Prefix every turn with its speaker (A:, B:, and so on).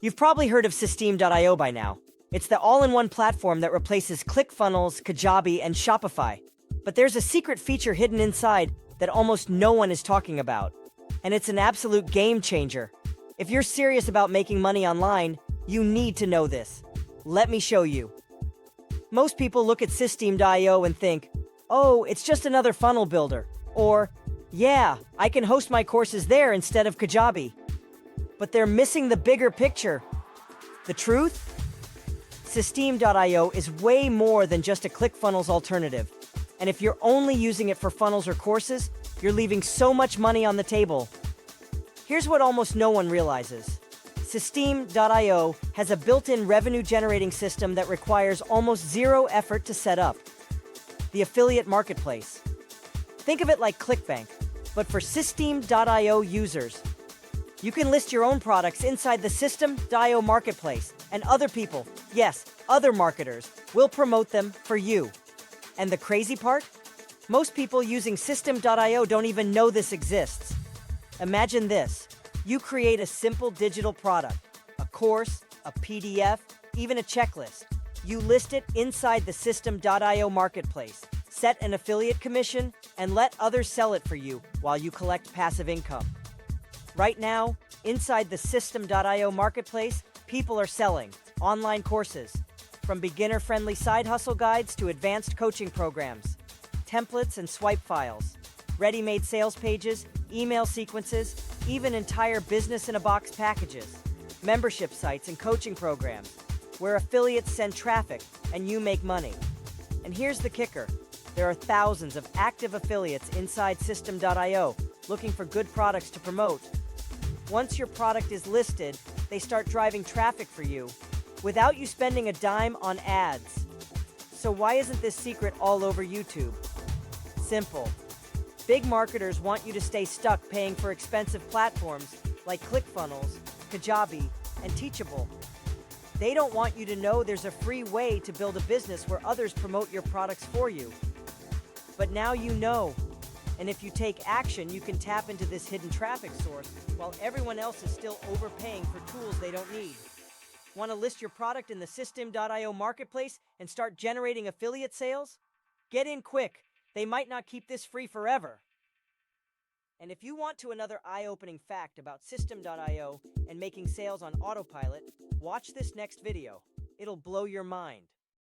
A: You've probably heard of Systeme.io by now. It's the all-in-one platform that replaces ClickFunnels, Kajabi, and Shopify. But there's a secret feature hidden inside that almost no one is talking about. And it's an absolute game changer. If you're serious about making money online, you need to know this. Let me show you. Most people look at Systeme.io and think, oh, it's just another funnel builder. Or, yeah, I can host my courses there instead of Kajabi. But they're missing the bigger picture. The truth? Systeme.io is way more than just a ClickFunnels alternative. And if you're only using it for funnels or courses, you're leaving so much money on the table. Here's what almost no one realizes. Systeme.io has a built-in revenue-generating system that requires almost zero effort to set up. The affiliate marketplace. Think of it like ClickBank, but for Systeme.io users. You can list your own products inside the Systeme.io marketplace, and other people, yes, other marketers, will promote them for you. And the crazy part? Most people using Systeme.io don't even know this exists. Imagine this. You create a simple digital product, a course, a PDF, even a checklist. You list it inside the Systeme.io marketplace, set an affiliate commission, and let others sell it for you while you collect passive income. Right now, inside the Systeme.io marketplace, people are selling online courses, from beginner-friendly side hustle guides to advanced coaching programs, templates and swipe files, ready-made sales pages, email sequences, even entire business-in-a-box packages, membership sites and coaching programs, where affiliates send traffic and you make money. And here's the kicker. There are thousands of active affiliates inside Systeme.io looking for good products to promote. Once your product is listed, they start driving traffic for you without you spending a dime on ads. So why isn't this secret all over YouTube? Simple. Big marketers want you to stay stuck paying for expensive platforms like ClickFunnels, Kajabi, and Teachable. They don't want you to know there's a free way to build a business where others promote your products for you. But now you know. And if you take action, you can tap into this hidden traffic source while everyone else is still overpaying for tools they don't need. Want to list your product in the Systeme.io marketplace and start generating affiliate sales? Get in quick. They might not keep this free forever. And if you want to another eye-opening fact about Systeme.io and making sales on autopilot, watch this next video. It'll blow your mind.